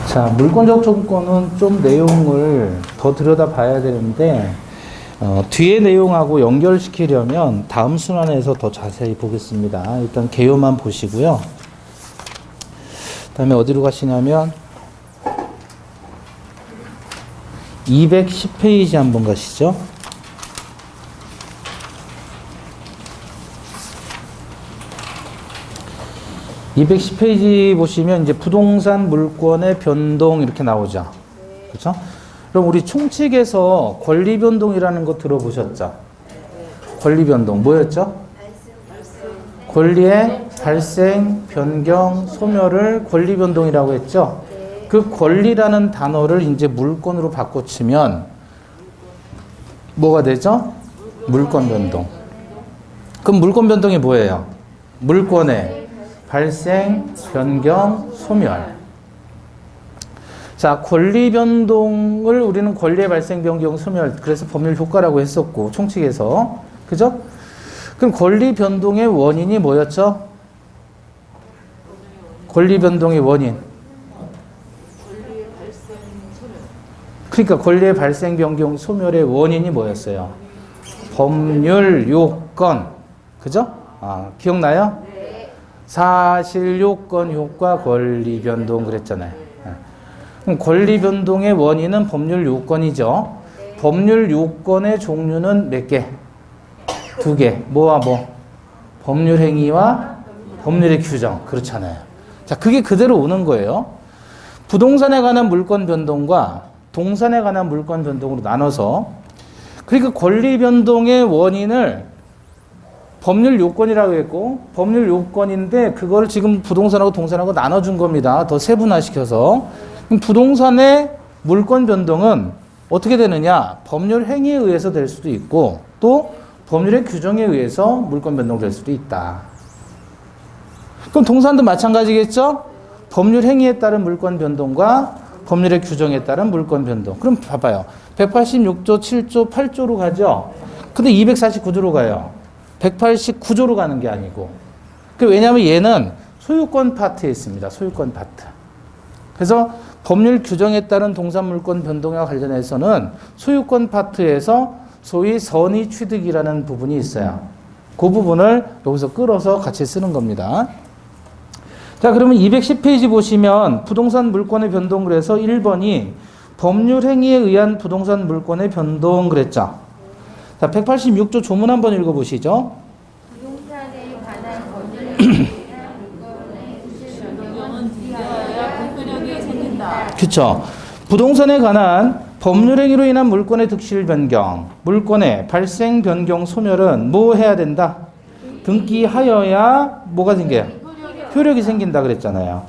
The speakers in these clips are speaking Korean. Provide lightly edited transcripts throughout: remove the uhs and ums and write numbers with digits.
자, 물권적 조건은 좀 내용을 더 들여다봐야 되는데 뒤에 내용하고 연결시키려면 다음 순환에서 더 자세히 보겠습니다. 일단 개요만 보시고요. 그 다음에 어디로 가시냐면 210페이지 한번 가시죠. 210페이지 보시면 이제 부동산 물권의 변동 이렇게 나오죠. 그렇죠? 그럼 우리 총칙에서 권리 변동이라는 거 들어보셨죠? 권리 변동 뭐였죠? 권리의 발생, 변경, 소멸을 권리 변동이라고 했죠? 그 권리라는 단어를 이제 물권으로 바꿔치면 뭐가 되죠? 물권 변동. 그럼 물권 변동이 뭐예요? 물권의 발생, 변경, 소멸. 자, 권리 변동을 우리는 권리의 발생, 변경, 소멸. 그래서 법률 효과라고 했었고, 총칙에서. 그죠? 그럼 권리 변동의 원인이 뭐였죠? 권리 변동의 원인. 그러니까 권리의 발생, 변경, 소멸의 원인이 뭐였어요? 법률 요건. 그죠? 아, 기억나요? 사실 요건 효과 권리 변동 그랬잖아요. 그럼 권리 변동의 원인은 법률 요건이죠. 법률 요건의 종류는 몇 개? 두 개. 뭐와 뭐? 법률 행위와 법률의 규정. 그렇잖아요. 자, 그게 그대로 오는 거예요. 부동산에 관한 물권 변동과 동산에 관한 물권 변동으로 나눠서, 그러니까 권리 변동의 원인을 법률 요건이라고 했고, 법률 요건인데 그걸 지금 부동산하고 동산하고 나눠준 겁니다. 더 세분화시켜서. 그럼 부동산의 물권 변동은 어떻게 되느냐? 법률 행위에 의해서 될 수도 있고, 또 법률의 규정에 의해서 물권 변동될 수도 있다. 그럼 동산도 마찬가지겠죠? 법률 행위에 따른 물권 변동과 법률의 규정에 따른 물권 변동. 그럼 봐봐요. 186조, 7조, 8조로 가죠? 근데 249조로 가요. 189조로 가는 게 아니고. 왜냐하면 얘는 소유권 파트에 있습니다. 소유권 파트. 그래서 법률 규정에 따른 동산물권 변동과 관련해서는 소유권 파트에서 소위 선의 취득이라는 부분이 있어요. 그 부분을 여기서 끌어서 같이 쓰는 겁니다. 자, 그러면 210페이지 보시면 부동산 물권의 변동 그래서 1번이 법률 행위에 의한 부동산 물권의 변동 그랬죠. 자, 186조 조문 한번 읽어보시죠. 부동산에 관한 법률 그렇죠. 부동산에 관한 법률 행위로 인한 물권의 득실 변경, 물권의 발생, 변경, 소멸은 뭐 해야 된다? 등기하여야 뭐가 생겨요? 효력이 생긴다 그랬잖아요.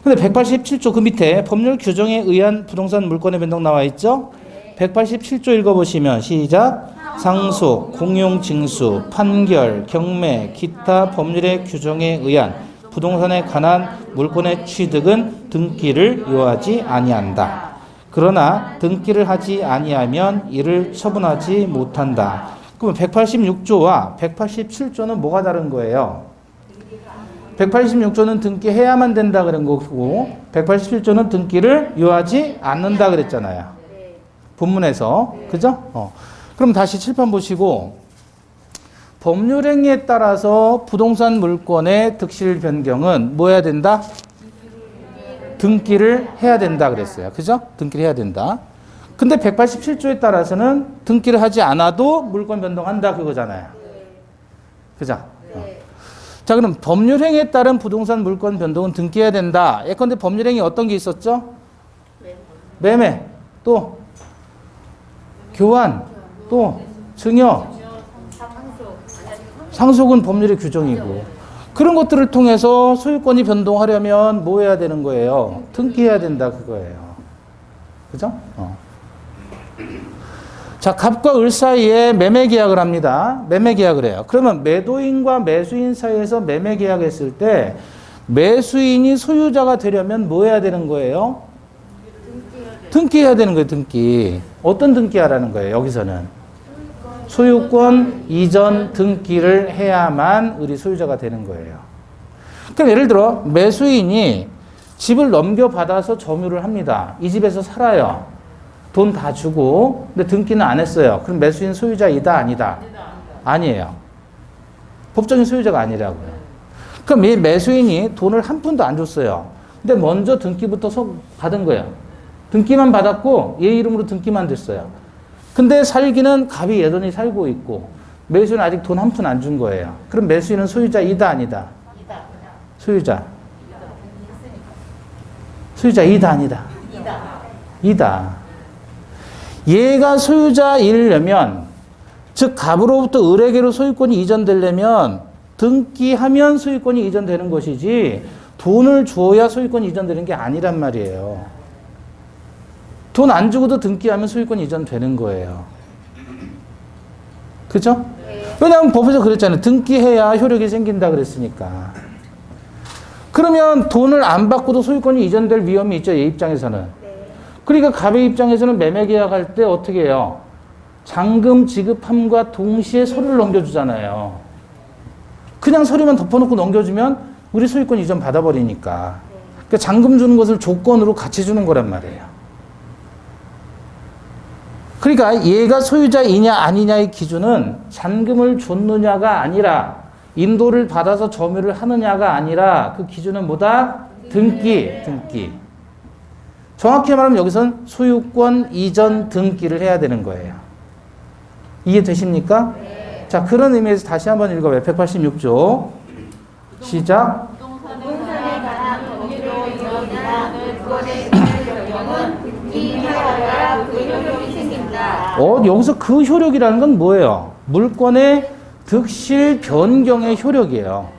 근데 187조 그 밑에 법률 규정에 의한 부동산 물권의 변동 나와 있죠? 187조 읽어보시면 시작. 상속, 공용 징수, 판결, 경매, 기타 법률의 규정에 의한 부동산에 관한 물권의 취득은 등기를 요하지 아니한다. 그러나 등기를 하지 아니하면 이를 처분하지 못한다. 그럼 186조와 187조는 뭐가 다른 거예요? 186조는 등기해야만 된다 그런 거고 187조는 등기를 요하지 않는다 그랬잖아요. 본문에서. 그죠? 그럼 다시 칠판 보시고 법률 행위에 따라서 부동산 물권의 득실 변경은 뭐 해야 된다? 등기를 해야 된다 그랬어요. 그죠? 등기를 해야 된다. 근데 187조에 따라서는 등기를 하지 않아도 물권 변동한다 그거잖아요. 그죠? 자, 그럼 법률 행위에 따른 부동산 물권 변동은 등기해야 된다. 예컨대 법률 행위 어떤 게 있었죠? 매매, 또 교환, 또 증여, 상속은 법률의 규정이고 그런 것들을 통해서 소유권이 변동하려면 뭐 해야 되는 거예요? 등기해야 된다 그거예요. 그죠? 자, 갑과 을 사이에 매매 계약을 합니다. 매매 계약을 해요. 그러면 매도인과 매수인 사이에서 매매 계약했을 때 매수인이 소유자가 되려면 뭐 해야 되는 거예요? 등기해야 되는 거예요. 등기. 어떤 등기하라는 거예요? 여기서는 소유권 이전 등기를 해야만 우리 소유자가 되는 거예요. 그럼 예를 들어 매수인이 집을 넘겨받아서 점유를 합니다. 이 집에서 살아요. 돈 다 주고, 근데 등기는 안 했어요. 그럼 매수인 소유자이다, 아니다? 아니에요. 법적인 소유자가 아니라고요. 그럼 이 매수인이 돈을 한 푼도 안 줬어요. 근데 먼저 등기부터 받은 거예요. 등기만 받았고, 얘 이름으로 등기만 됐어요. 근데 살기는 갑이 여전히 살고 있고, 매수인은 아직 돈 한 푼 안 준 거예요. 그럼 매수인은 소유자이다, 아니다? 소유자. 소유자이다, 아니다? 이다. 얘가 소유자이려면, 즉 갑으로부터 을에게로 소유권이 이전되려면 등기하면 소유권이 이전되는 것이지 돈을 주어야 소유권이 이전되는 게 아니란 말이에요. 돈 안 주고도 등기하면 소유권이 이전되는 거예요. 그죠? 왜냐하면 법에서 그랬잖아요. 등기해야 효력이 생긴다 그랬으니까. 그러면 돈을 안 받고도 소유권이 이전될 위험이 있죠. 얘 입장에서는. 그러니까 갑의 입장에서는 매매 계약할 때 어떻게 해요? 잔금 지급함과 동시에 서류를 넘겨주잖아요. 그냥 서류만 덮어놓고 넘겨주면 우리 소유권 이전 받아버리니까. 그러니까 잔금 주는 것을 조건으로 같이 주는 거란 말이에요. 그러니까 얘가 소유자이냐 아니냐의 기준은 잔금을 줬느냐가 아니라 인도를 받아서 점유를 하느냐가 아니라 그 기준은 뭐다? 등기. 정확히 말하면 여기선 소유권 이전 등기를 해야 되는 거예요. 이해되십니까? 네. 자, 그런 의미에서 다시 한번 읽어봐요. 186조. 시작. 부동산에 관한 법률로 이용이나 물건의 변경은 등기하여야 그 효력이 생긴다. 여기서 그 효력이라는 건 뭐예요? 물건의 득실 변경의 효력이에요.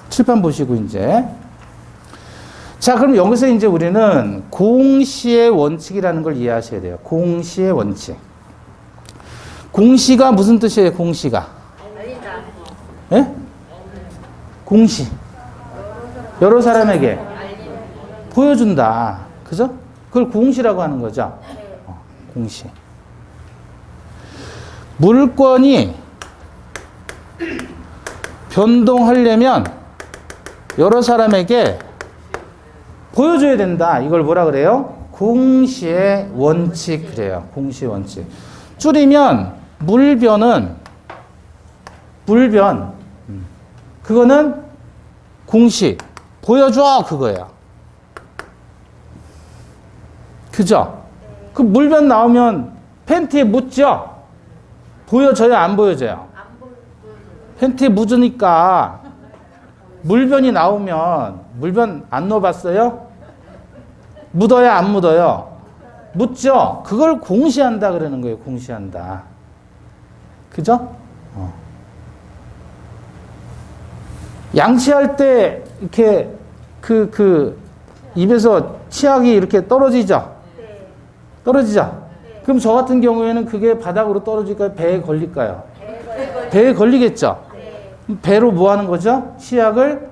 칠판 보시고 이제. 자, 그럼 여기서 이제 우리는 공시의 원칙이라는 걸 이해하셔야 돼요. 공시의 원칙. 공시가 무슨 뜻이에요? 공시가. 예? 공시. 여러 사람에게 보여준다. 그죠? 그걸 공시라고 하는 거죠. 공시. 물건이 변동하려면 여러 사람에게 보여줘야 된다. 이걸 뭐라 그래요? 공시의 원칙 그래요. 공시의 원칙. 줄이면 물변. 그거는 공시. 보여줘. 그거예요. 그죠? 그 물변 나오면 팬티에 묻죠? 보여져요? 안 보여져요? 팬티에 묻으니까 물변이 나오면 물변 안 넣어봤어요? 묻어야 안 묻어요? 묻죠? 그걸 공시한다 그러는 거예요. 공시한다. 그죠? 양치할 때 이렇게 입에서 치약이 이렇게 떨어지죠? 떨어지죠? 그럼 저 같은 경우에는 그게 바닥으로 떨어질까요? 배에 걸릴까요? 배에 걸리겠죠? 배로 뭐 하는 거죠? 치약을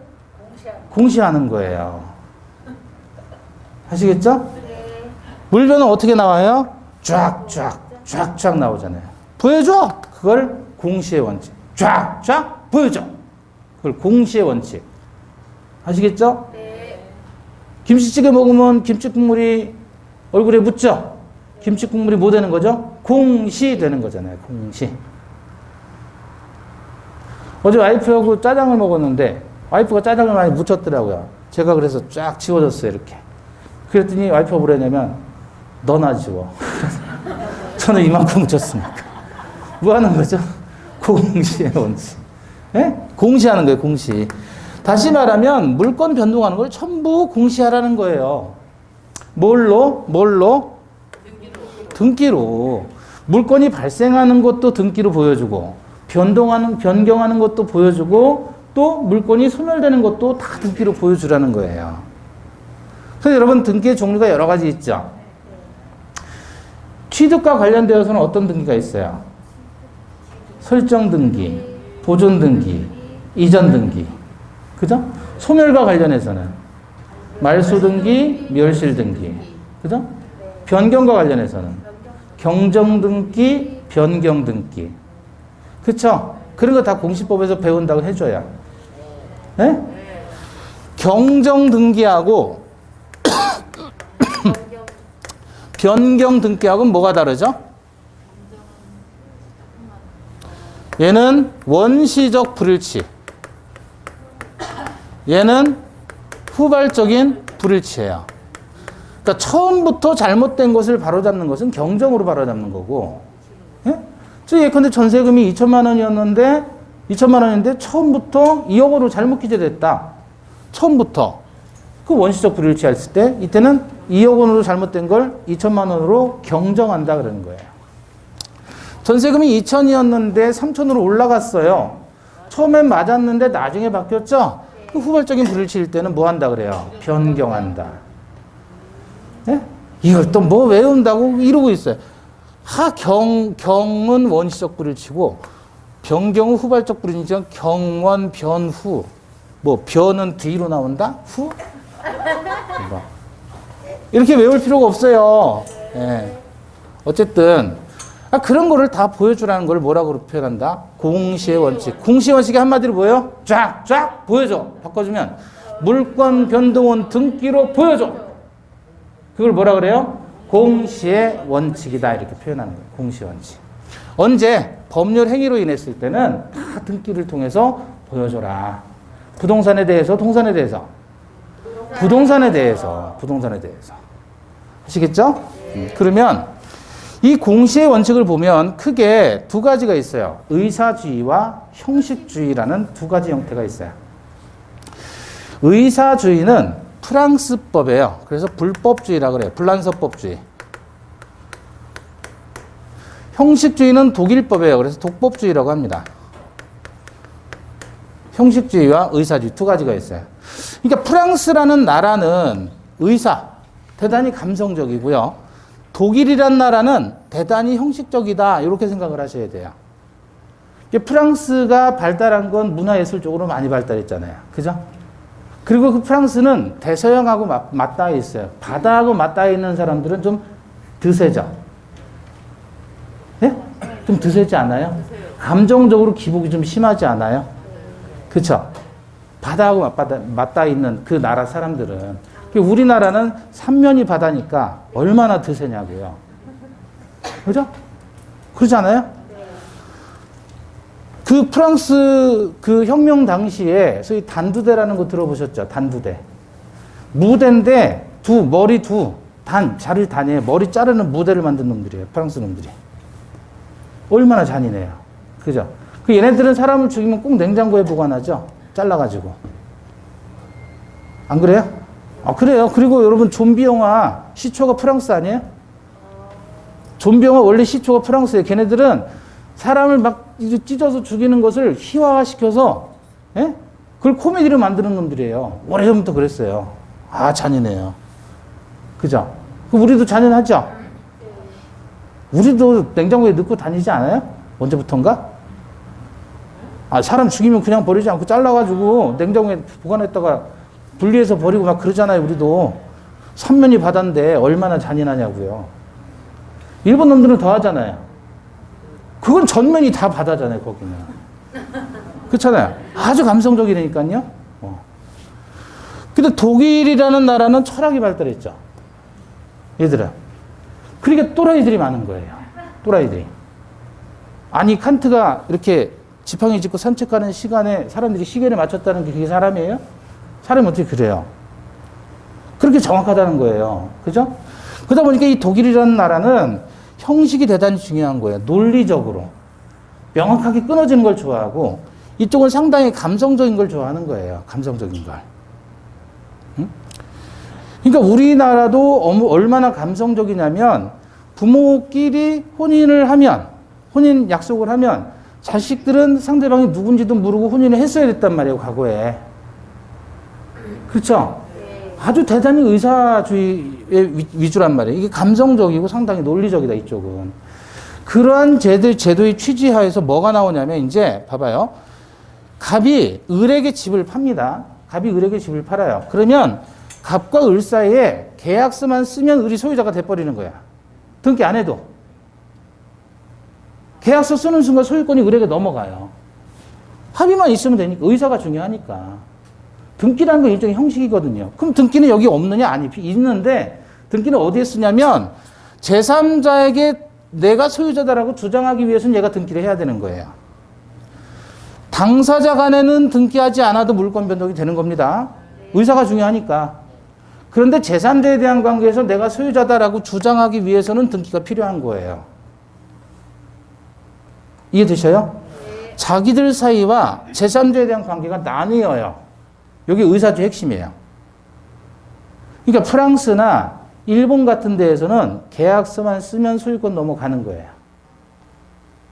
공시하는 거예요. 아시겠죠? 물변은 어떻게 나와요? 쫙쫙 나오잖아요. 보여줘! 그걸 공시의 원칙. 쫙쫙 보여줘! 그걸 공시의 원칙. 아시겠죠? 김치찌개 먹으면 김치 국물이 얼굴에 묻죠? 김치 국물이 뭐 되는 거죠? 공시 되는 거잖아요. 공시. 어제 와이프하고 짜장을 먹었는데 와이프가 짜장을 많이 묻혔더라고요. 제가 그래서 쫙 지워줬어요. 이렇게. 그랬더니 와이프가 뭐랬냐면 너나 지워. 저는 이만큼 묻혔으니까. 뭐 하는 거죠? 공시의 원칙. 예? 공시하는 거예요. 공시. 다시 말하면 물건 변동하는 걸 전부 공시하라는 거예요. 뭘로? 등기로. 물건이 발생하는 것도 등기로 보여주고 변경하는 것도 보여주고 또 물건이 소멸되는 것도 다 등기로 보여주라는 거예요. 그래서 여러분 등기의 종류가 여러 가지 있죠. 취득과 관련되어서는 어떤 등기가 있어요? 설정 등기, 보존 등기, 이전 등기. 그죠? 소멸과 관련해서는 말소 등기, 멸실 등기. 그죠? 변경과 관련해서는 경정 등기, 변경 등기. 그쵸? 그런 거 다 공시법에서 배운다고 해줘야. 네? 경정 등기하고 변경 등기하고는 뭐가 다르죠? 얘는 원시적 불일치. 얘는 후발적인 불일치예요. 그러니까 처음부터 잘못된 것을 바로잡는 것은 경정으로 바로잡는 거고, 예? 저 예컨대 전세금이 2천만 원인데 처음부터 2억 원으로 잘못 기재됐다. 처음부터. 그 원시적 불일치 했을 때 이때는 2억 원으로 잘못된 걸 2천만 원으로 경정한다 그러는 거예요. 전세금이 2천이었는데 3천으로 올라갔어요. 처음엔 맞았는데 나중에 바뀌었죠? 그 후발적인 불일치일 때는 뭐 한다 그래요? 변경한다. 네? 이걸 또 뭐 외운다고 이러고 있어요. 경은 원시적 불일치고 변경은 후발적 불일치고 경원, 변후. 뭐 변은 뒤로 나온다? 후? 뭐. 이렇게 외울 필요가 없어요. 네. 어쨌든 그런 거를 다 보여주라는 걸 뭐라고 표현한다? 공시의 원칙. 공시의 원칙이 한마디로 뭐예요? 쫙 보여줘. 바꿔주면 물권 변동원 등기로 보여줘. 그걸 뭐라 그래요? 공시의 원칙이다 이렇게 표현하는 거예요. 공시의 원칙. 언제? 법률 행위로 인했을 때는 다 등기를 통해서 보여줘라. 부동산에 대해서, 동산에 대해서. 부동산에 대해서. 아시겠죠? 그러면 이 공시의 원칙을 보면 크게 두 가지가 있어요. 의사주의와 형식주의라는 두 가지 형태가 있어요. 의사주의는 프랑스법이에요. 그래서 불법주의라고 그래요. 불란서법주의. 형식주의는 독일법이에요. 그래서 독법주의라고 합니다. 형식주의와 의사주의 두 가지가 있어요. 그러니까 프랑스라는 나라는 대단히 감성적이고요. 독일이란 나라는 대단히 형식적이다. 이렇게 생각을 하셔야 돼요. 프랑스가 발달한 건 문화예술적으로 많이 발달했잖아요. 그죠? 그리고 그 프랑스는 대서양하고 맞닿아 있어요. 바다하고 맞닿아 있는 사람들은 좀 드세죠. 예? 좀 드세지 않아요? 감정적으로 기복이 좀 심하지 않아요? 그쵸? 바다하고 맞닿아 있는 그 나라 사람들은. 우리나라는 삼면이 바다니까 얼마나 드세냐고요. 그죠? 그렇지 않아요? 그 프랑스 그 혁명 당시에 소위 단두대라는 거 들어보셨죠? 단두대. 무대인데 자를 다니에 머리 자르는 무대를 만든 놈들이에요. 프랑스 놈들이. 얼마나 잔인해요. 그죠? 얘네들은 사람을 죽이면 꼭 냉장고에 보관하죠? 잘라가지고. 안 그래요? 그래요. 그리고 여러분 좀비 영화 시초가 프랑스 아니에요? 좀비 영화 원래 시초가 프랑스예요. 걔네들은 사람을 막 찢어서 죽이는 것을 희화화시켜서 그걸 코미디로 만드는 놈들이에요. 오래전부터 그랬어요. 잔인해요. 그죠? 우리도 잔인하죠? 우리도 냉장고에 넣고 다니지 않아요? 언제부턴가? 사람 죽이면 그냥 버리지 않고 잘라가지고 냉장고에 보관했다가 분리해서 버리고 막 그러잖아요. 우리도. 삼면이 바다인데 얼마나 잔인하냐고요. 일본 놈들은 더 하잖아요. 그건 전면이 다 바다잖아요. 거기는. 그렇잖아요. 아주 감성적이라니까요. 근데 독일이라는 나라는 철학이 발달했죠. 얘들아. 그러니까 또라이들이 많은 거예요. 또라이들이. 아니 칸트가 이렇게 지팡이 짚고 산책하는 시간에 사람들이 시계를 맞췄다는 게 그게 사람이에요? 사람이 어떻게 그래요? 그렇게 정확하다는 거예요. 그죠? 그러다 보니까 이 독일이라는 나라는 형식이 대단히 중요한 거예요. 논리적으로. 명확하게 끊어지는 걸 좋아하고 이쪽은 상당히 감성적인 걸 좋아하는 거예요. 감성적인 걸. 응? 그러니까 우리나라도 얼마나 감성적이냐면 부모끼리 혼인 약속을 하면 자식들은 상대방이 누군지도 모르고 혼인을 했어야 됐단 말이에요. 과거에. 그렇죠? 아주 대단히 의사주의의 위주란 말이에요. 이게 감성적이고 상당히 논리적이다, 이쪽은. 그러한 제도의 취지하에서 뭐가 나오냐면, 이제, 봐봐요. 갑이 을에게 집을 팝니다. 갑이 을에게 집을 팔아요. 그러면 갑과 을 사이에 계약서만 쓰면 을이 소유자가 돼버리는 거야. 등기 안 해도. 계약서 쓰는 순간 소유권이 을에게 넘어가요. 합의만 있으면 되니까, 의사가 중요하니까. 등기라는 건 일종의 형식이거든요. 그럼 등기는 여기 없느냐? 아니, 있는데 등기는 어디에 쓰냐면 제3자에게 내가 소유자다라고 주장하기 위해서는 얘가 등기를 해야 되는 거예요. 당사자 간에는 등기하지 않아도 물권 변동이 되는 겁니다. 의사가 중요하니까. 그런데 제3자에 대한 관계에서 내가 소유자다라고 주장하기 위해서는 등기가 필요한 거예요. 이해되셔요? 자기들 사이와 제3자에 대한 관계가 나뉘어요. 여기 의사주 핵심이에요. 그러니까 프랑스나 일본 같은 데에서는 계약서만 쓰면 소유권 넘어가는 거예요.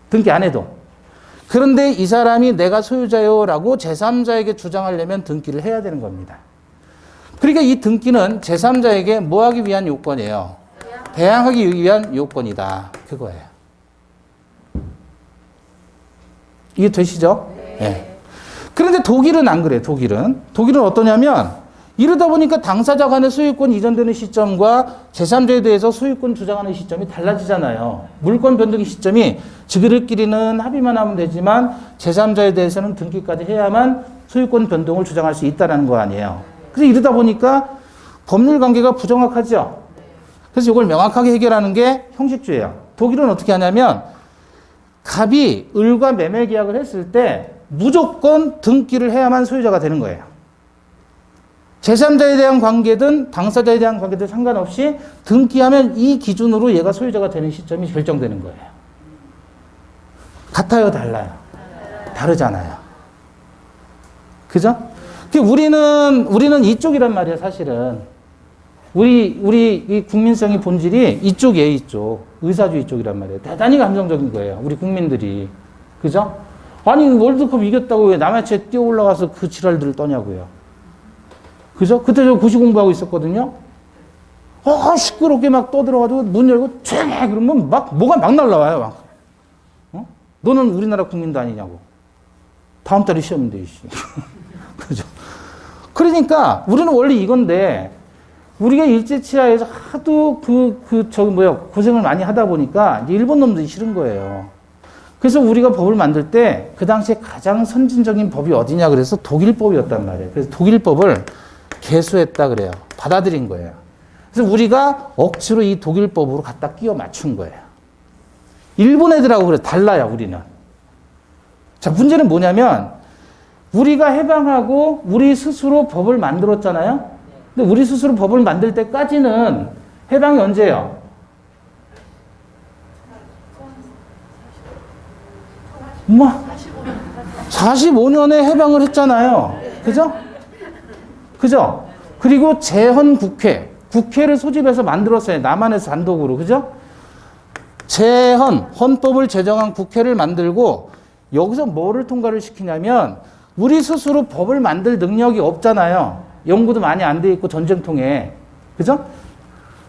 등기 안 해도. 그런데 이 사람이 내가 소유자요라고 제3자에게 주장하려면 등기를 해야 되는 겁니다. 그러니까 이 등기는 제3자에게 뭐 하기 위한 요건이에요? 배양하기 위한 요건이다. 그거예요. 이해 되시죠? 네. 그런데 독일은 안 그래요. 독일은 어떠냐면 이러다 보니까 당사자 간의 소유권 이전되는 시점과 제3자에 대해서 소유권 주장하는 시점이 달라지잖아요. 물권 변동의 시점이 저들끼리는 합의만 하면 되지만 제3자에 대해서는 등기까지 해야만 소유권 변동을 주장할 수 있다는 거 아니에요. 그래서 이러다 보니까 법률 관계가 부정확하죠. 그래서 이걸 명확하게 해결하는 게 형식주예요. 독일은 어떻게 하냐면 갑이 을과 매매 계약을 했을 때 무조건 등기를 해야만 소유자가 되는 거예요. 제3자에 대한 관계든 당사자에 대한 관계든 상관없이 등기하면 이 기준으로 얘가 소유자가 되는 시점이 결정되는 거예요. 같아요, 달라요? 다르잖아요. 그죠? 우리는 이쪽이란 말이에요, 사실은. 우리 이 국민성의 본질이 이쪽이에요, 이쪽. 의사주의 쪽이란 말이에요. 대단히 감정적인 거예요, 우리 국민들이. 그죠? 아니, 월드컵 이겼다고 왜 남의 채 뛰어 올라가서 그 지랄들을 떠냐고요. 그죠? 그때 저 고시 공부하고 있었거든요. 시끄럽게 막 떠들어가지고 문 열고 촤! 그러면 뭐가 막 날라와요, 막. 너는 우리나라 국민도 아니냐고. 다음 달에 시험인데, 이씨. 그죠? 그러니까 우리는 원래 이건데 우리가 일제치하에서 하도 고생을 많이 하다 보니까 이제 일본 놈들이 싫은 거예요. 그래서 우리가 법을 만들 때 그 당시에 가장 선진적인 법이 어디냐 그래서 독일법이었단 말이에요. 그래서 독일법을 개수했다 그래요. 받아들인 거예요. 그래서 우리가 억지로 이 독일법으로 갖다 끼워 맞춘 거예요. 일본 애들하고 그래 달라요, 우리는. 자, 문제는 뭐냐면 우리가 해방하고 우리 스스로 법을 만들었잖아요. 근데 우리 스스로 법을 만들 때까지는 해방이 언제예요? 45년에 해방을 했잖아요. 그죠? 그리고 재헌 국회를 소집해서 만들었어요. 남한에서 단독으로. 그죠? 헌법을 제정한 국회를 만들고 여기서 뭐를 통과를 시키냐면 우리 스스로 법을 만들 능력이 없잖아요. 연구도 많이 안 돼 있고 전쟁통에. 그죠?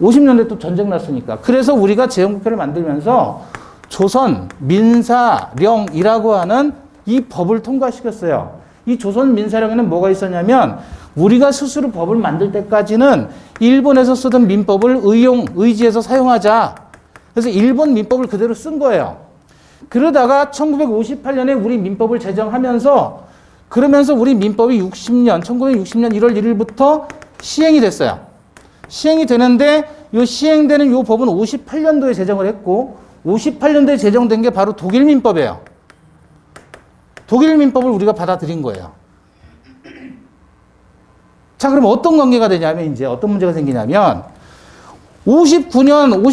50년대 또 전쟁 났으니까. 그래서 우리가 재헌국회를 만들면서 조선 민사령이라고 하는 이 법을 통과시켰어요. 이 조선 민사령에는 뭐가 있었냐면 우리가 스스로 법을 만들 때까지는 일본에서 쓰던 민법을 의지해서 사용하자. 그래서 일본 민법을 그대로 쓴 거예요. 그러다가 1958년에 우리 민법을 제정하면서 그러면서 우리 민법이 1960년 1월 1일부터 시행이 됐어요. 시행이 되는데 이 시행되는 이 법은 58년도에 제정을 했고 58년도에 제정된 게 바로 독일 민법이에요. 독일 민법을 우리가 받아들인 거예요. 자, 그럼 어떤 관계가 되냐면 이제 어떤 문제가 생기냐면 59년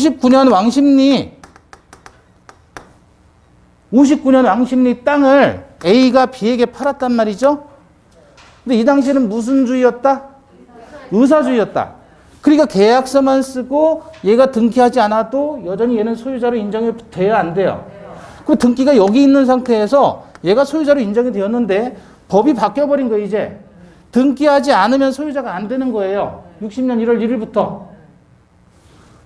왕십리 땅을 A가 B에게 팔았단 말이죠. 근데 이 당시에는 무슨 주의였다? 의사주의였다. 그러니까 계약서만 쓰고 얘가 등기하지 않아도 여전히 얘는 소유자로 인정이 돼야 안 돼요. 그 등기가 여기 있는 상태에서 얘가 소유자로 인정이 되었는데 법이 바뀌어버린 거예요, 이제. 등기하지 않으면 소유자가 안 되는 거예요. 60년 1월 1일부터.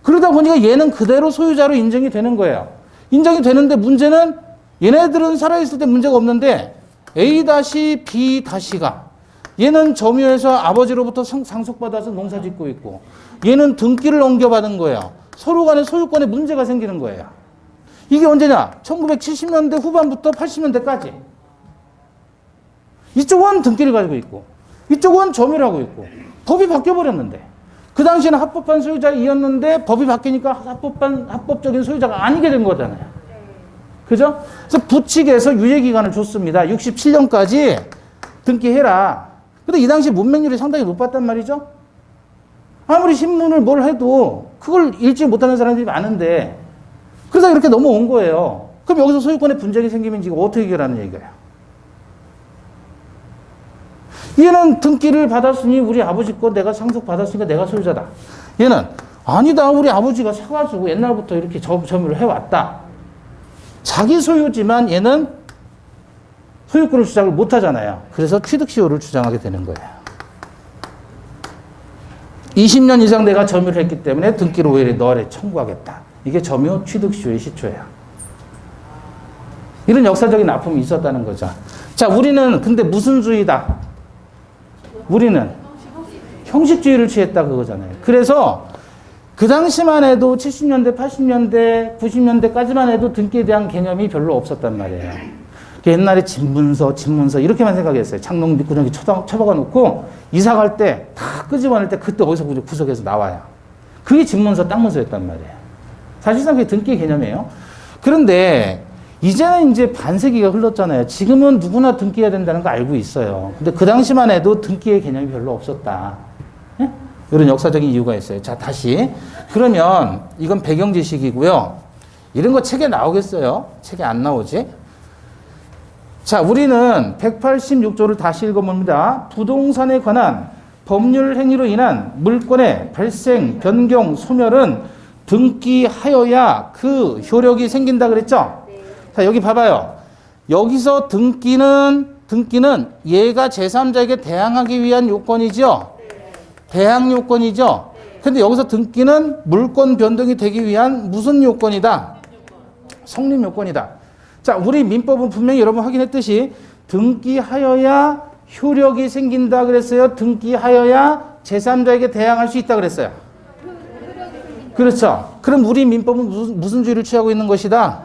그러다 보니까 얘는 그대로 소유자로 인정이 되는 거예요. 인정이 되는데 문제는 얘네들은 살아있을 때 문제가 없는데 A-B-가 얘는 점유해서 아버지로부터 상속받아서 농사 짓고 있고 얘는 등기를 넘겨받은 거예요. 서로 간에 소유권에 문제가 생기는 거예요. 이게 언제냐? 1970년대 후반부터 80년대까지. 이쪽은 등기를 가지고 있고 이쪽은 점유하고 있고 법이 바뀌어버렸는데 그 당시에는 합법한 소유자이었는데 법이 바뀌니까 합법적인 소유자가 아니게 된 거잖아요. 그죠? 그래서 부칙에서 유예기간을 줬습니다. 67년까지 등기해라. 근데 이 당시 문맹률이 상당히 높았단 말이죠. 아무리 신문을 뭘 해도 그걸 읽지 못하는 사람들이 많은데 그러다 이렇게 넘어온 거예요. 그럼 여기서 소유권에 분쟁이 생기면 지금 어떻게 해결하는 얘기예요? 얘는 등기를 받았으니 우리 아버지 거 내가 상속받았으니까 내가 소유자다. 얘는 아니다. 우리 아버지가 사가지고 옛날부터 이렇게 점유를 해왔다. 자기 소유지만 얘는 소유권을 주장을 못하잖아요. 그래서 취득시효를 주장하게 되는 거예요. 20년 이상 내가 점유를 했기 때문에 등기를 오히려 너를 청구하겠다. 이게 점유 취득시효의 시초예요. 이런 역사적인 아픔이 있었다는 거죠. 자, 우리는 근데 무슨 주의다? 우리는 형식주의를 취했다 그거잖아요. 그래서 그 당시만 해도 70년대, 80년대, 90년대까지만 해도 등기에 대한 개념이 별로 없었단 말이에요. 옛날에 집문서 이렇게만 생각했어요. 창농 밑구정이 쳐박아 놓고 이사 갈 때 다 끄집어낼 때 그때 어디서 구석에서 나와요. 그게 집문서, 땅문서였단 말이에요. 사실상 그게 등기 개념이에요. 그런데 이제는 이제 반세기가 흘렀잖아요. 지금은 누구나 등기해야 된다는 거 알고 있어요. 근데 그 당시만 해도 등기의 개념이 별로 없었다. 예? 이런 역사적인 이유가 있어요. 자, 다시. 그러면 이건 배경 지식이고요. 이런 거 책에 나오겠어요? 책에 안 나오지? 자, 우리는 186조를 다시 읽어봅니다. 부동산에 관한 법률 행위로 인한 물권의 발생, 변경, 소멸은 등기하여야 그 효력이 생긴다 그랬죠? 네. 자, 여기 봐봐요. 여기서 등기는 얘가 제3자에게 대항하기 위한 요건이죠? 네. 대항 요건이죠? 네. 근데 여기서 등기는 물권 변동이 되기 위한 무슨 요건이다? 성립 요건이다. 자, 우리 민법은 분명히 여러분 확인했듯이 등기하여야 효력이 생긴다 그랬어요. 등기하여야 제3자에게 대항할 수 있다 그랬어요. 그렇죠. 그럼 우리 민법은 무슨 주의를 취하고 있는 것이다?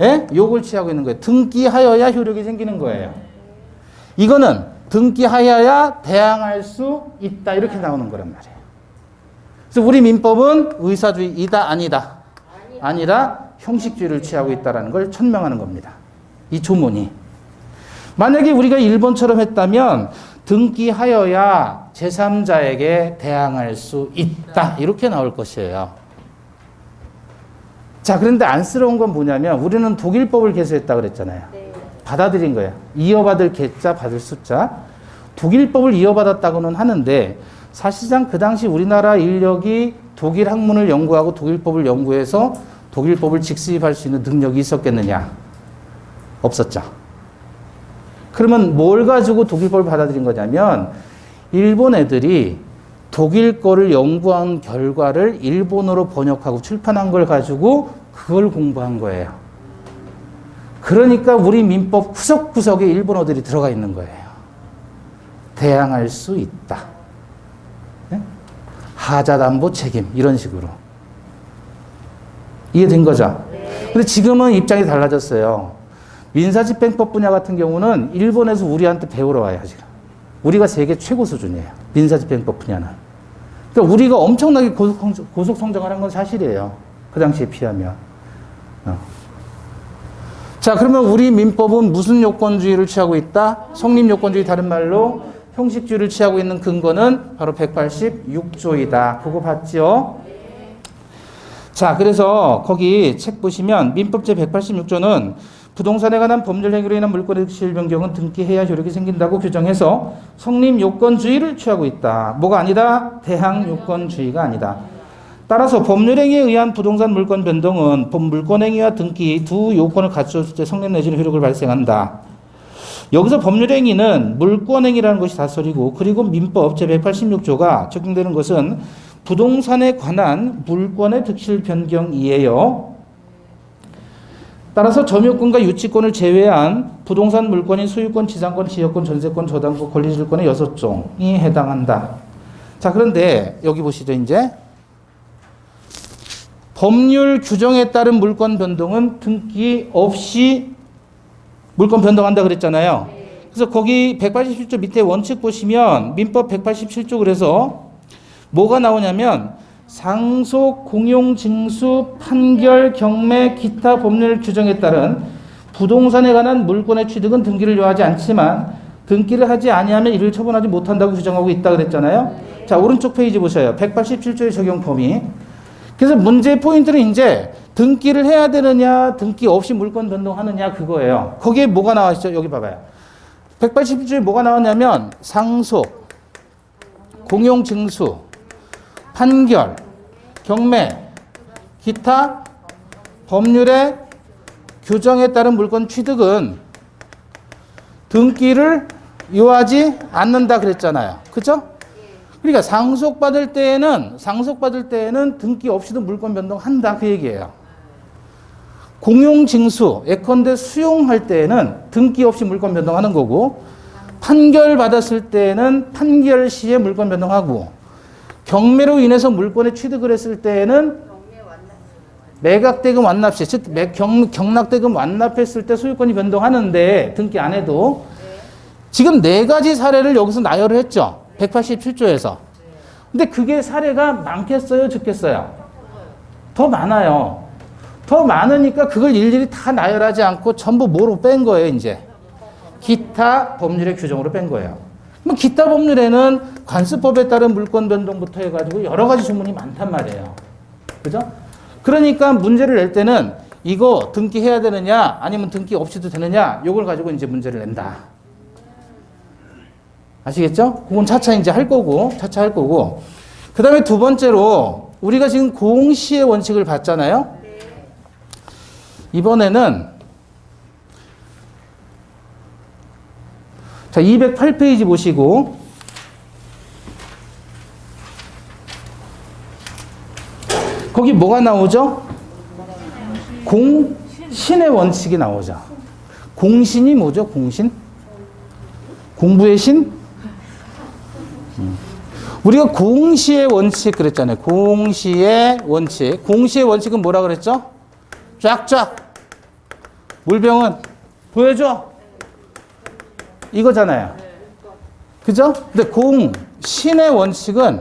예? 요걸 취하고 있는 거예요. 등기하여야 효력이 생기는 거예요. 이거는 등기하여야 대항할 수 있다 이렇게 나오는 거란 말이에요. 그래서 우리 민법은 의사주의이다 아니다? 아니라 형식주의를 취하고 있다는 걸 천명하는 겁니다. 이 조문이. 만약에 우리가 일본처럼 했다면 등기하여야 제3자에게 대항할 수 있다. 이렇게 나올 것이에요. 자, 그런데 안쓰러운 건 뭐냐면 우리는 독일법을 개수했다 그랬잖아요. 네. 받아들인 거예요. 이어받을 개자, 받을 숫자. 독일법을 이어받았다고는 하는데 사실상 그 당시 우리나라 인력이 독일 학문을 연구하고 독일법을 연구해서 독일법을 직수입할 수 있는 능력이 있었겠느냐? 없었죠. 그러면 뭘 가지고 독일법을 받아들인 거냐면 일본 애들이 독일 거를 연구한 결과를 일본어로 번역하고 출판한 걸 가지고 그걸 공부한 거예요. 그러니까 우리 민법 구석구석에 일본어들이 들어가 있는 거예요. 대항할 수 있다. 네? 하자담보 책임 이런 식으로. 이해된 거죠? 근데 지금은 입장이 달라졌어요. 민사집행법 분야 같은 경우는 일본에서 우리한테 배우러 와요, 지금. 우리가 세계 최고 수준이에요. 민사집행법 분야는. 그러니까 우리가 엄청나게 고속 성장을 한 건 사실이에요. 그 당시에 비하면. 자, 그러면 우리 민법은 무슨 요건주의를 취하고 있다? 성립요건주의, 다른 말로 형식주의를 취하고 있는 근거는 바로 186조이다. 그거 봤죠? 자, 그래서 거기 책 보시면 민법 제186조는 부동산에 관한 법률 행위로 인한 물권의 득실 변경은 등기해야 효력이 생긴다고 규정해서 성립 요건주의를 취하고 있다. 뭐가 아니다? 대항 요건주의가 아니다. 따라서 법률 행위에 의한 부동산 물권 변동은 물권 행위와 등기 두 요건을 갖추었을 때 성립 내지는 효력을 발생한다. 여기서 법률 행위는 물권 행위라는 것이 다소리고, 그리고 민법 제186조가 적용되는 것은 부동산에 관한 물권의 득실 변경이에요. 따라서 점유권과 유치권을 제외한 부동산 물권인 소유권, 지상권, 지역권, 전세권, 저당권, 권리질권의 6종이 해당한다. 자, 그런데 여기 보시죠. 이제 법률 규정에 따른 물권 변동은 등기 없이 물권 변동한다 그랬잖아요. 그래서 거기 187조 밑에 원칙 보시면 민법 187조 그래서 뭐가 나오냐면 상속, 공용, 징수, 판결, 경매, 기타 법률 규정에 따른 부동산에 관한 물권의 취득은 등기를 요하지 않지만 등기를 하지 아니하면 이를 처분하지 못한다고 규정하고 있다 그랬잖아요. 자, 오른쪽 페이지 보셔요. 187조의 적용 범위. 그래서 문제의 포인트는 이제 등기를 해야 되느냐, 등기 없이 물권 변동하느냐 그거예요. 거기에 뭐가 나와 있죠? 여기 봐봐요. 187조에 뭐가 나왔냐면 상속, 공용 징수, 판결, 경매, 기타 법률의 규정에 따른 물권 취득은 등기를 요하지 않는다 그랬잖아요. 그죠? 그러니까 상속받을 때에는 등기 없이도 물권 변동한다 그 얘기예요. 공용징수, 예컨대 수용할 때에는 등기 없이 물권 변동하는 거고 판결 받았을 때에는 판결 시에 물권 변동하고 경매로 인해서 물권에 취득을 했을 때에는 매각대금 완납시, 즉 경락대금 완납했을 때 소유권이 변동하는데 등기 안 해도 지금 네 가지 사례를 여기서 나열을 했죠. 187조에서. 근데 그게 사례가 많겠어요? 적겠어요? 더 많아요. 더 많으니까 그걸 일일이 다 나열하지 않고 전부 뭐로 뺀 거예요, 이제? 기타 법률의 규정으로 뺀 거예요. 그럼 기타 법률에는 관습법에 따른 물권 변동부터 해가지고 여러 가지 조문이 많단 말이에요. 그죠? 그러니까 문제를 낼 때는 이거 등기해야 되느냐, 아니면 등기 없이도 되느냐, 요걸 가지고 이제 문제를 낸다. 아시겠죠? 그건 차차 이제 할 거고, 그 다음에 두 번째로, 우리가 지금 공시의 원칙을 봤잖아요? 이번에는, 자, 208페이지 보시고, 거기 뭐가 나오죠? 공신의 원칙이 나오죠. 공신이 뭐죠? 공신? 공부의 신? 우리가 공시의 원칙 그랬잖아요. 공시의 원칙. 공시의 원칙은 뭐라 그랬죠? 쫙쫙. 물병은 보여줘. 이거잖아요. 그죠? 근데 공신의 원칙은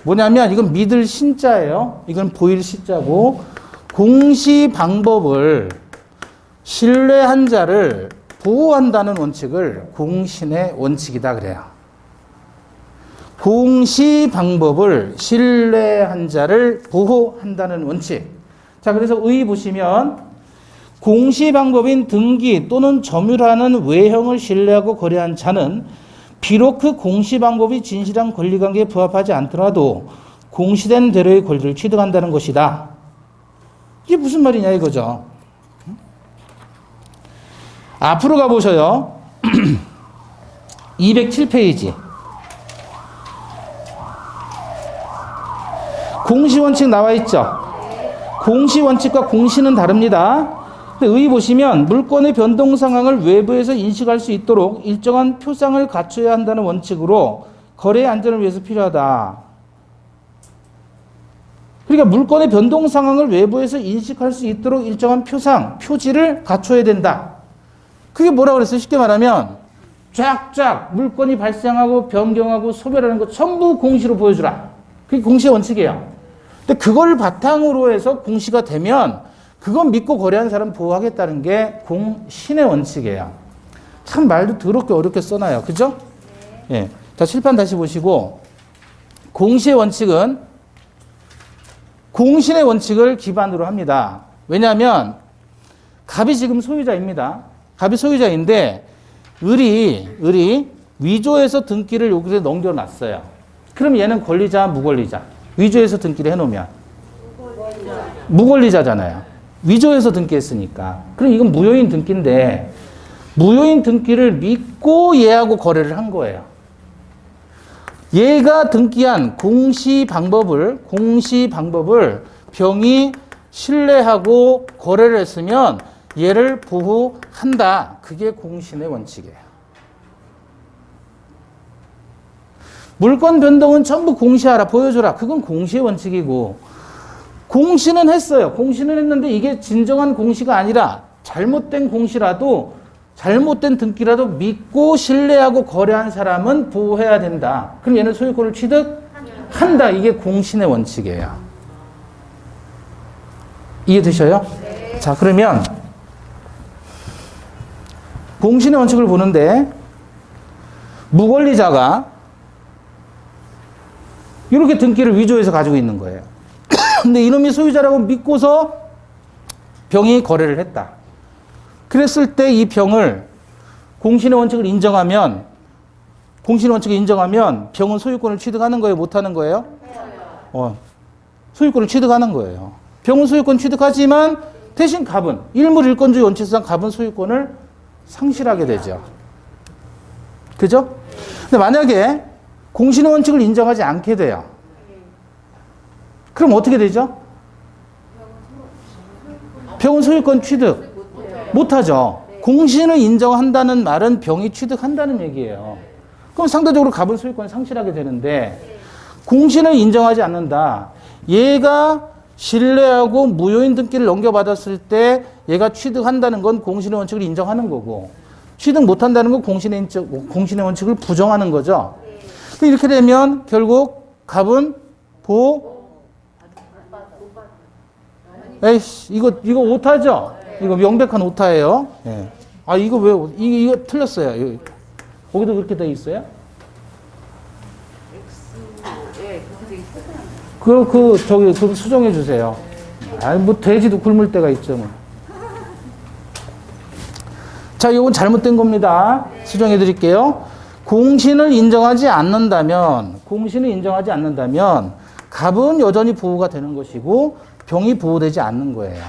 뭐냐면 이건 믿을 신자예요. 이건 보일 시자고 공시 방법을 신뢰한 자를 보호한다는 원칙을 공신의 원칙이다 그래요. 공시 방법을 신뢰한 자를 보호한다는 원칙. 자, 그래서 의 보시면 공시 방법인 등기 또는 점유라는 외형을 신뢰하고 거래한 자는 비록 그 공시 방법이 진실한 권리관계에 부합하지 않더라도 공시된 대로의 권리를 취득한다는 것이다. 이게 무슨 말이냐 이거죠. 앞으로 가보셔요. 207페이지. 공시원칙 나와 있죠. 공시원칙과 공시는 다릅니다. 근데 의 보시면 물권의 변동 상황을 외부에서 인식할 수 있도록 일정한 표상을 갖춰야 한다는 원칙으로 거래의 안전을 위해서 필요하다. 그러니까 물권의 변동 상황을 외부에서 인식할 수 있도록 일정한 표상, 표지를 갖춰야 된다. 그게 뭐라고 그랬어요? 쉽게 말하면 쫙쫙 물건이 발생하고 변경하고 소멸하는 거 전부 공시로 보여주라. 그게 공시의 원칙이에요. 근데 그걸 바탕으로 해서 공시가 되면 그건 믿고 거래하는 사람 보호하겠다는 게 공신의 원칙이에요. 참 말도 더럽게 어렵게 써놔요. 그죠? 예. 자, 칠판 다시 보시고 공시의 원칙은 공신의 원칙을 기반으로 합니다. 왜냐하면 갑이 지금 소유자입니다. 갑이 소유자인데 을이 위조해서 등기를 여기서 넘겨놨어요. 그럼 얘는 권리자, 무권리자. 위조해서 등기를 해놓으면 무권리자잖아요. 위조해서 등기했으니까. 그럼 이건 무효인 등기인데 무효인 등기를 믿고 얘하고 거래를 한 거예요. 얘가 등기한 공시 방법을 병이 신뢰하고 거래를 했으면 얘를 보호한다. 그게 공신의 원칙이에요. 물권 변동은 전부 공시하라, 보여줘라. 그건 공시의 원칙이고 공시는 했어요. 공시는 했는데 이게 진정한 공시가 아니라 잘못된 공시라도 잘못된 등기라도 믿고 신뢰하고 거래한 사람은 보호해야 된다. 그럼 얘는 소유권을 취득한다. 이게 공신의 원칙이에요. 이해되셔요? 네. 자, 그러면 공신의 원칙을 보는데 무권리자가 이렇게 등기를 위조해서 가지고 있는 거예요. 근데 이놈이 소유자라고 믿고서 병이 거래를 했다. 그랬을 때 이 병을 공신의 원칙을 인정하면 병은 소유권을 취득하는 거예요? 못하는 거예요? 소유권을 취득하는 거예요. 병은 소유권 취득하지만 대신 갑은 일물일권주의 원칙상 갑은 소유권을 상실하게 되죠. 그죠? 근데 만약에 공신의 원칙을 인정하지 않게 돼요. 그럼 어떻게 되죠? 병은 소유권 취득 못하죠. 공신을 인정한다는 말은 병이 취득한다는 얘기예요. 그럼 상대적으로 갑은 소유권을 상실하게 되는데 공신을 인정하지 않는다. 얘가 신뢰하고 무효인 등기를 넘겨받았을 때 얘가 취득한다는 건 공신의 원칙을 인정하는 거고 취득 못한다는 건 공신의 원칙을 부정하는 거죠. 이렇게 되면 결국 갑은 에이씨, 이거 오타죠? 이거 명백한 오타예요. 예. 아, 이거 왜, 이거 틀렸어요. 거기도 그렇게 돼 있어요? 저기 수정해 주세요. 아, 뭐, 돼지도 굶을 때가 있죠, 뭐. 자, 이건 잘못된 겁니다. 수정해 드릴게요. 공신을 인정하지 않는다면, 갑은 여전히 보호가 되는 것이고, 병이 보호되지 않는 거예요.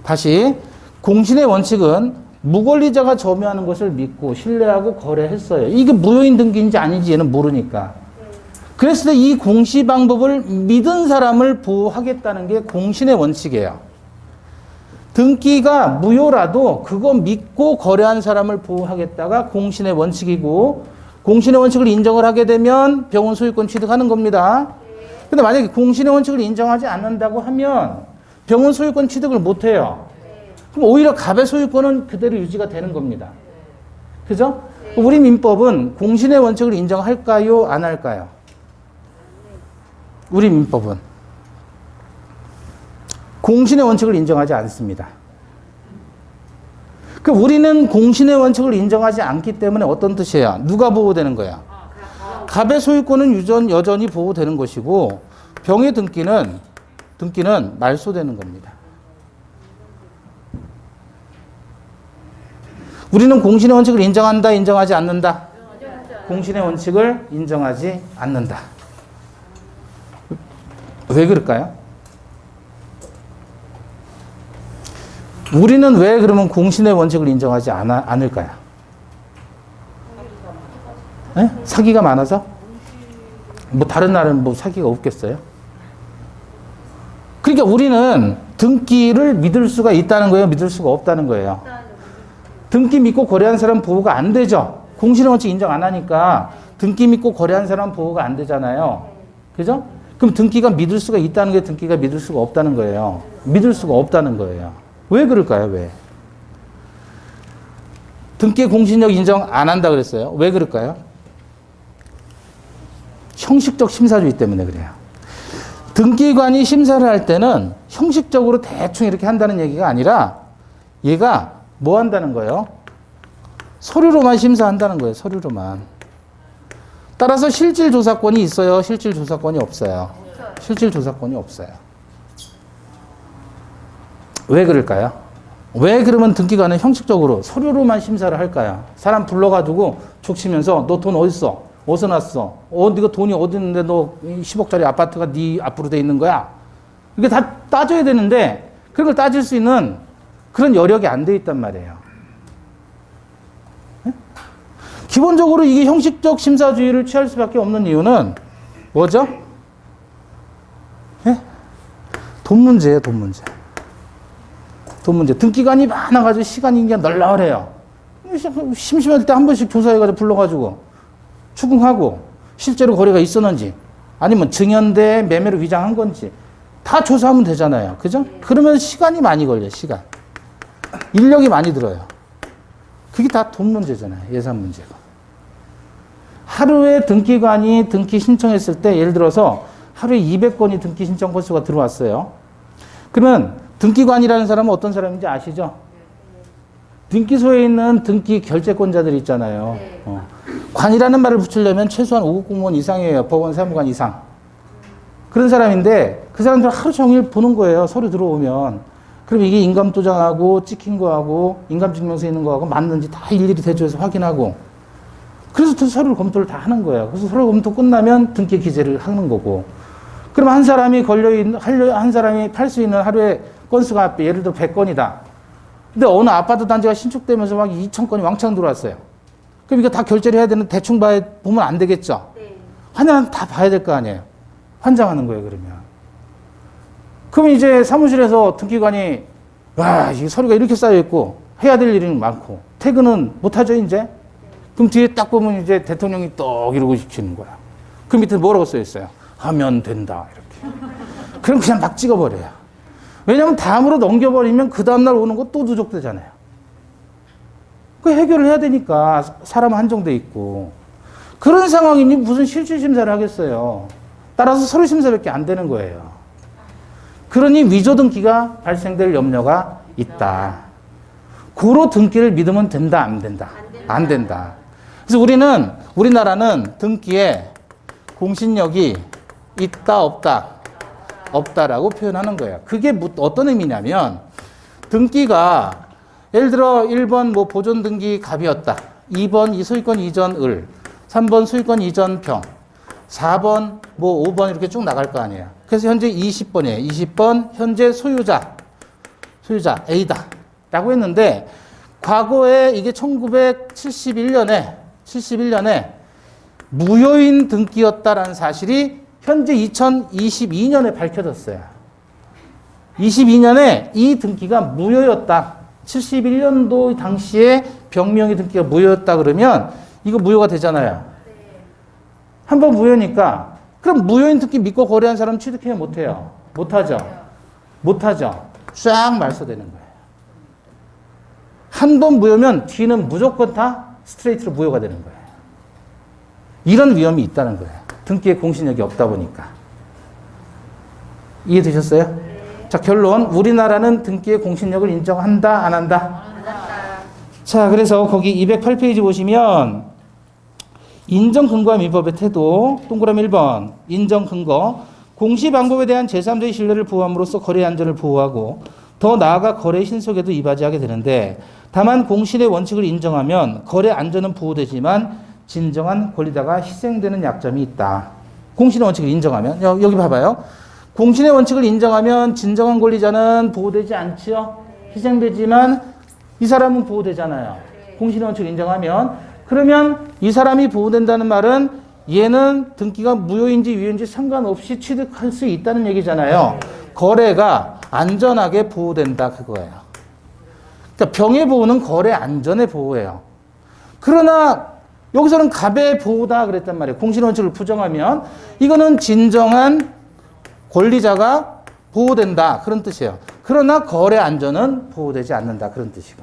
다시, 공신의 원칙은 무권리자가 점유하는 것을 믿고 신뢰하고 거래했어요. 이게 무효인 등기인지 아닌지 얘는 모르니까. 그랬을 때 이 공시 방법을 믿은 사람을 보호하겠다는 게 공신의 원칙이에요. 등기가 무효라도 그거 믿고 거래한 사람을 보호하겠다가 공신의 원칙이고 공신의 원칙을 인정을 하게 되면 병은 소유권 취득하는 겁니다. 근데 만약에 공신의 원칙을 인정하지 않는다고 하면 병은 소유권 취득을 못해요. 그럼 오히려 갑의 소유권은 그대로 유지가 되는 겁니다. 그죠? 우리 민법은 공신의 원칙을 인정할까요? 안 할까요? 우리 민법은 공신의 원칙을 인정하지 않습니다. 그 우리는 공신의 원칙을 인정하지 않기 때문에 어떤 뜻이에요? 누가 보호되는 거야? 갑의 소유권은 여전히 보호되는 것이고 병의 등기는 말소되는 겁니다. 우리는 공신의 원칙을 인정한다, 인정하지 않는다? 공신의 원칙을 인정하지 않는다. 왜 그럴까요? 우리는 왜 그러면 공신의 원칙을 인정하지 않을까요? 네? 사기가 많아서? 뭐 다른 나라는 뭐 사기가 없겠어요? 그러니까 우리는 등기를 믿을 수가 있다는 거예요? 믿을 수가 없다는 거예요? 등기 믿고 거래한 사람 보호가 안 되죠? 공신의 원칙 인정 안 하니까 등기 믿고 거래한 사람 보호가 안 되잖아요. 그죠? 그럼 등기가 믿을 수가 있다는 게 등기가 믿을 수가 없다는 거예요. 믿을 수가 없다는 거예요. 왜 그럴까요? 왜? 등기 공신력 인정 안 한다 그랬어요. 왜 그럴까요? 형식적 심사주의 때문에 그래요. 등기관이 심사를 할 때는 형식적으로 대충 이렇게 한다는 얘기가 아니라 얘가 뭐 한다는 거예요? 서류로만 심사한다는 거예요. 서류로만. 따라서 실질 조사권이 있어요? 실질 조사권이 없어요? 실질 조사권이 없어요. 왜 그럴까요? 왜 그러면 등기관은 형식적으로 서류로만 심사를 할까요? 사람 불러가지고 촉 치면서 너 돈 어딨어? 어디서 났어? 네가 돈이 어디 있는데 너 10억짜리 아파트가 네 앞으로 돼 있는 거야? 이게 다 따져야 되는데 그런 걸 따질 수 있는 그런 여력이 안 돼 있단 말이에요. 네? 기본적으로 이게 형식적 심사주의를 취할 수밖에 없는 이유는 뭐죠? 네? 돈 문제예요, 돈 문제. 돈 문제. 등기관이 많아가지고 시간이 그냥 널널해요. 심심할 때 한 번씩 조사해가지고 불러가지고 추궁하고 실제로 거래가 있었는지 아니면 증여인데 매매로 위장한 건지 다 조사하면 되잖아요. 그죠? 그러면 시간이 많이 걸려요, 시간. 인력이 많이 들어요. 그게 다 돈 문제잖아요. 예산 문제가. 하루에 등기관이 등기 신청했을 때 예를 들어서 하루에 200건이 등기 신청 건수가 들어왔어요. 그러면 등기관이라는 사람은 어떤 사람인지 아시죠? 등기소에 있는 등기 결재권자들 있잖아요. 관이라는 말을 붙이려면 최소한 5급 공무원 이상이에요. 법원 사무관 이상. 그런 사람인데 그 사람들 하루 종일 보는 거예요. 서류 들어오면. 그럼 이게 인감도장하고 찍힌 거하고 인감증명서 있는 거하고 맞는지 다 일일이 대조해서 확인하고 그래서 서류 검토를 다 하는 거예요. 그래서 서류 검토 끝나면 등기 기재를 하는 거고. 그럼 한 사람이 한 사람이 팔 수 있는 하루에 건수가 예를 들어 100건이다. 근데 어느 아파트 단지가 신축되면서 막 2,000건이 왕창 들어왔어요. 그럼 이거 다 결제를 해야 되는 대충 보면 안 되겠죠? 하나는 다 봐야 될 거 아니에요. 환장하는 거예요, 그러면. 그럼 이제 사무실에서 등기관이, 와, 이 서류가 이렇게 쌓여있고, 해야 될 일이 많고, 퇴근은 못하죠, 이제? 그럼 뒤에 딱 보면 이제 대통령이 떡 이러고 시키는 거야. 그 밑에 뭐라고 써있어요? 하면 된다, 이렇게. 그럼 그냥 막 찍어버려요. 왜냐면 다음으로 넘겨버리면 그 다음날 오는 거 또 누적되잖아요. 그 해결을 해야 되니까 사람 한정돼 있고. 그런 상황이니 무슨 실질심사를 하겠어요. 따라서 서류심사밖에 안 되는 거예요. 그러니 위조 등기가 발생될 염려가 있다. 고로 등기를 믿으면 된다, 안 된다? 안 된다. 그래서 우리나라는 등기에 공신력이 있다, 없다? 없다라고 표현하는 거예요. 그게 어떤 의미냐면 등기가 예를 들어 1번 뭐 보존 등기 갑이었다. 2번 이 소유권 이전 을, 3번 소유권 이전 평, 4번 뭐 5번 이렇게 쭉 나갈 거 아니에요. 그래서 현재 20번이에요. 20번 현재 소유자 A다 라고 했는데 과거에 이게 1971년에 무효인 등기였다라는 사실이 현재 2022년에 밝혀졌어요. 22년에 이 등기가 무효였다. 71년도 당시에 병명의 등기가 무효였다 그러면 이거 무효가 되잖아요. 한번 무효니까 그럼 무효인 등기 믿고 거래한 사람 취득해야 못해요? 못하죠. 쫙 말소되는 거예요. 한 번 무효면 뒤는 무조건 다 스트레이트로 무효가 되는 거예요. 이런 위험이 있다는 거예요. 등기에 공신력이 없다 보니까. 이해되셨어요? 네. 자, 결론. 우리나라는 등기에 공신력을 인정한다, 안 한다? 자, 그래서 거기 208페이지 보시면 인정 근거와 민법의 태도, 동그라미 1번. 인정 근거. 공시 방법에 대한 제3자의 신뢰를 보호함으로써 거래 안전을 보호하고 더 나아가 거래 신속에도 이바지하게 되는데 다만 공신의 원칙을 인정하면 거래 안전은 보호되지만 진정한 권리자가 희생되는 약점이 있다. 공신의 원칙을 인정하면 여기 봐봐요. 공신의 원칙을 인정하면 진정한 권리자는 보호되지 않지요. 희생되지만 이 사람은 보호되잖아요. 공신의 원칙을 인정하면 그러면 이 사람이 보호된다는 말은 얘는 등기가 무효인지 유효인지 상관없이 취득할 수 있다는 얘기잖아요. 거래가 안전하게 보호된다 그거예요. 그러니까 병의 보호는 거래 안전의 보호예요. 그러나 여기서는 갑의 보호다 그랬단 말이에요. 공신원칙을 부정하면 이거는 진정한 권리자가 보호된다 그런 뜻이에요. 그러나 거래 안전은 보호되지 않는다 그런 뜻이고.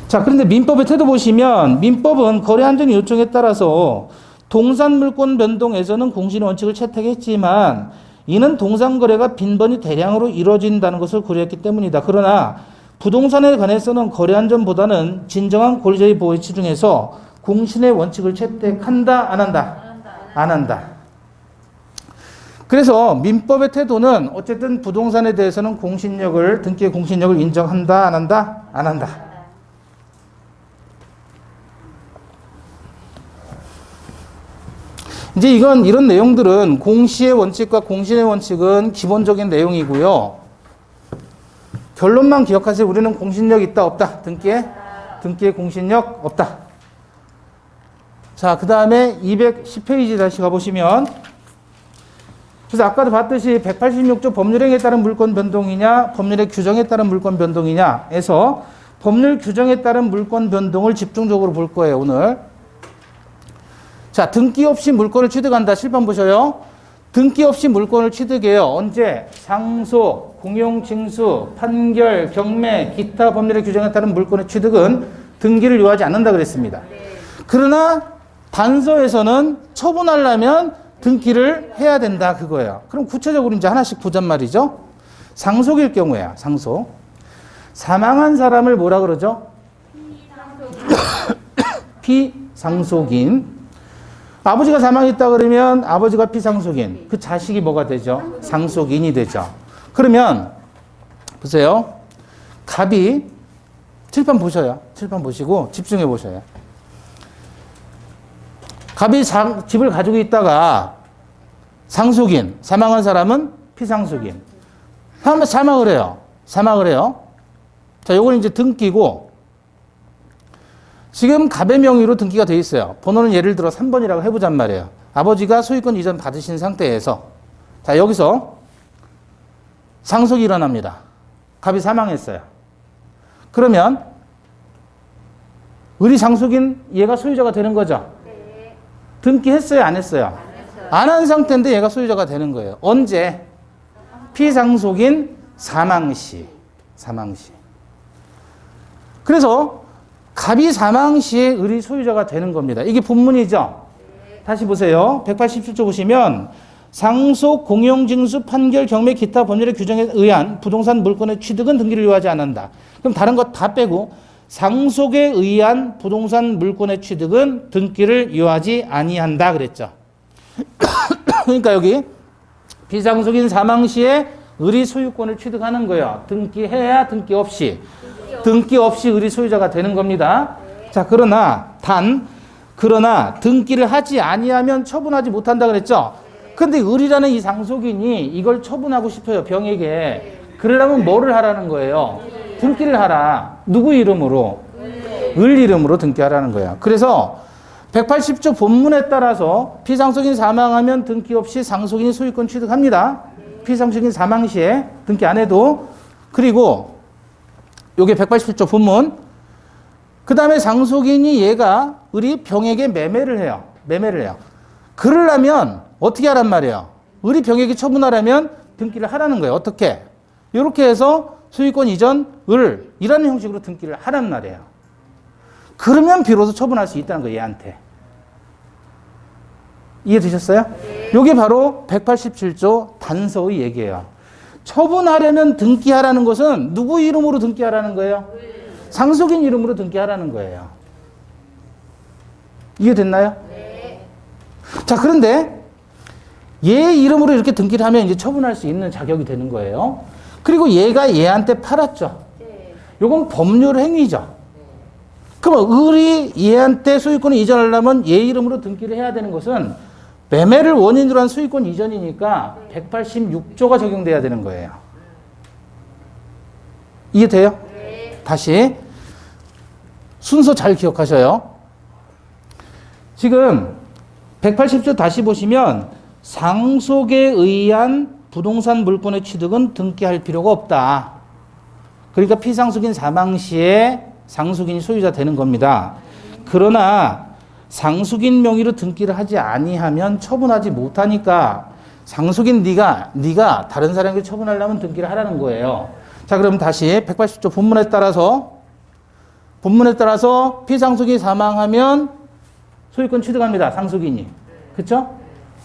자, 그런데 민법의 태도 보시면 민법은 거래 안전 요청에 따라서 동산물권 변동에서는 공신의 원칙을 채택했지만 이는 동산거래가 빈번히 대량으로 이루어진다는 것을 고려했기 때문이다. 그러나 부동산에 관해서는 거래 안전보다는 진정한 권리자의 보호에 치중해서 공신의 원칙을 채택한다, 안 한다? 안 한다. 그래서 민법의 태도는 어쨌든 부동산에 대해서는 공신력을, 등기의 공신력을 인정한다, 안 한다? 안 한다. 이제 이런 내용들은 공시의 원칙과 공신의 원칙은 기본적인 내용이고요. 결론만 기억하세요. 우리는 공신력 있다, 없다? 등기에 공신력 없다. 자, 그 다음에 210페이지 다시 가보시면 그래서 아까도 봤듯이 186조 법률행위에 따른 물권 변동이냐 법률의 규정에 따른 물권 변동이냐에서 법률 규정에 따른 물권 변동을 집중적으로 볼 거예요, 오늘. 자, 등기 없이 물권을 취득한다. 실판 보셔요. 등기 없이 물권을 취득해요. 언제? 상속, 공용 징수, 판결, 경매, 기타 법률의 규정에 따른 물권의 취득은 등기를 요하지 않는다 그랬습니다. 그러나 단서에서는 처분하려면 등기를 해야 된다 그거예요. 그럼 구체적으로 이제 하나씩 보잔 말이죠. 상속일 경우야. 상속. 사망한 사람을 뭐라 그러죠? 피상속인. 아버지가 사망했다 그러면 아버지가 피상속인. 그 자식이 뭐가 되죠? 상속인이 되죠. 그러면 보세요. 갑이 칠판 보셔요. 칠판 보시고 집중해 보셔요. 갑이 집을 가지고 있다가 상속인, 사망한 사람은 피상속인. 사망을 해요. 사망을 해요. 자, 요건 이제 등기고, 지금 갑의 명의로 등기가 되어 있어요. 번호는 예를 들어 3번이라고 해보잔 말이에요. 아버지가 소유권 이전 받으신 상태에서, 자, 여기서 상속이 일어납니다. 갑이 사망했어요. 그러면 의리 상속인 얘가 소유자가 되는 거죠. 등기했어요, 안 했어요? 안 한 상태인데 얘가 소유자가 되는 거예요. 언제? 피상속인 사망 시. 사망 시. 그래서 갑이 사망 시에 의리 소유자가 되는 겁니다. 이게 본문이죠? 다시 보세요. 187조 보시면 상속, 공용징수, 판결, 경매, 기타 법률의 규정에 의한 부동산 물권의 취득은 등기를 요하지 않는다. 그럼 다른 것 다 빼고 상속에 의한 부동산 물권의 취득은 등기를 요하지 아니한다 그랬죠. 그러니까 여기 비상속인 사망 시에 의리 소유권을 취득하는 거예요. 등기해야 등기 없이. 등기 없이 의리 소유자가 되는 겁니다. 자, 그러나 등기를 하지 아니하면 처분하지 못한다 그랬죠. 근데 의리라는 이 상속인이 이걸 처분하고 싶어요. 병에게. 그러려면 뭐를 하라는 거예요? 등기를 하라. 누구 이름으로? 을 이름으로 등기하라는 거예요. 그래서 180조 본문에 따라서 피상속인 사망하면 등기 없이 상속인이 소유권 취득합니다. 피상속인 사망 시에 등기 안 해도. 그리고 요게 187조 본문. 그 다음에 상속인이 얘가 을이 병에게 매매를 해요. 매매를 해요. 그러려면 어떻게 하란 말이에요? 을이 병에게 처분하려면 등기를 하라는 거예요. 어떻게? 이렇게 해서 소유권 이전 이라는 형식으로 등기를 하란 말이에요. 그러면 비로소 처분할 수 있다는 거예요. 얘한테. 이해되셨어요? 이게 바로 187조 단서의 얘기예요. 처분하려면 등기하라는 것은 누구 이름으로 등기하라는 거예요? 상속인 이름으로 등기하라는 거예요. 이해됐나요? 네. 자, 그런데 얘 이름으로 이렇게 등기를 하면 이제 처분할 수 있는 자격이 되는 거예요. 그리고 얘가 얘한테 팔았죠. 요건 법률 행위죠. 그럼 을이 얘한테 소유권을 이전하려면 얘 이름으로 등기를 해야 되는 것은 매매를 원인으로 한 소유권 이전이니까 186조가 적용돼야 되는 거예요. 이해돼요? 네. 다시 순서 잘 기억하셔요. 지금 180조 다시 보시면 상속에 의한 부동산 물권의 취득은 등기할 필요가 없다. 그러니까 피상속인 사망 시에 상속인이 소유자 되는 겁니다. 그러나 상속인 명의로 등기를 하지 아니하면 처분하지 못하니까 상속인 네가 다른 사람에게 처분하려면 등기를 하라는 거예요. 자, 그럼 다시 180조 본문에 따라서 피상속인이 사망하면 소유권 취득합니다. 상속인이. 그렇죠?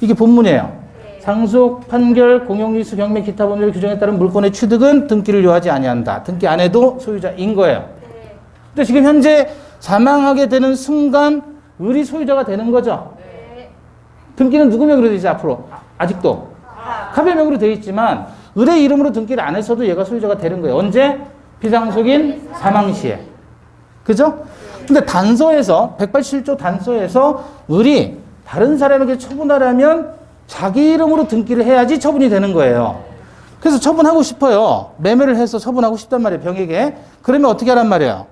이게 본문이에요. 상속, 판결, 공용징수, 경매, 기타 법률 규정에 따른 물권의 취득은 등기를 요하지 아니한다. 등기 안 해도 소유자인 거예요. 근데 지금 현재 사망하게 되는 순간 을이 소유자가 되는 거죠. 등기는 누구 명의로 되어 있지 앞으로? 아직도. 갑의 명의로 되어 있지만 을의 이름으로 등기를 안 했어도 얘가 소유자가 되는 거예요. 언제? 비상속인 사망 시에. 그죠? 근데 단서에서 187조 단서에서 을이 다른 사람에게 처분하려면 자기 이름으로 등기를 해야지 처분이 되는 거예요. 그래서 처분하고 싶어요. 매매를 해서 처분하고 싶단 말이에요. 병에게. 그러면 어떻게 하란 말이에요?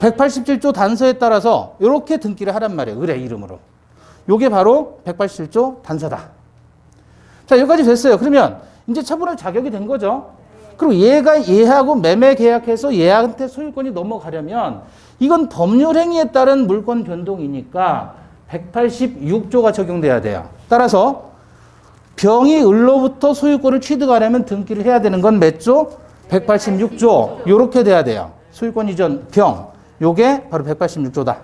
187조 단서에 따라서 이렇게 등기를 하란 말이에요. 을의 이름으로. 요게 바로 187조 단서다. 자, 여기까지 됐어요. 그러면 이제 처분할 자격이 된 거죠. 그리고 얘가 얘하고 매매 계약해서 얘한테 소유권이 넘어가려면 이건 법률 행위에 따른 물권 변동이니까 186조가 적용돼야 돼요. 따라서 병이 을로부터 소유권을 취득하려면 등기를 해야 되는 건 몇 조? 186조. 요렇게 돼야 돼요. 소유권 이전 병. 요게 바로 186조다.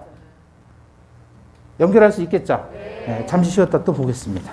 연결할 수 있겠죠? 네, 잠시 쉬었다 또 보겠습니다.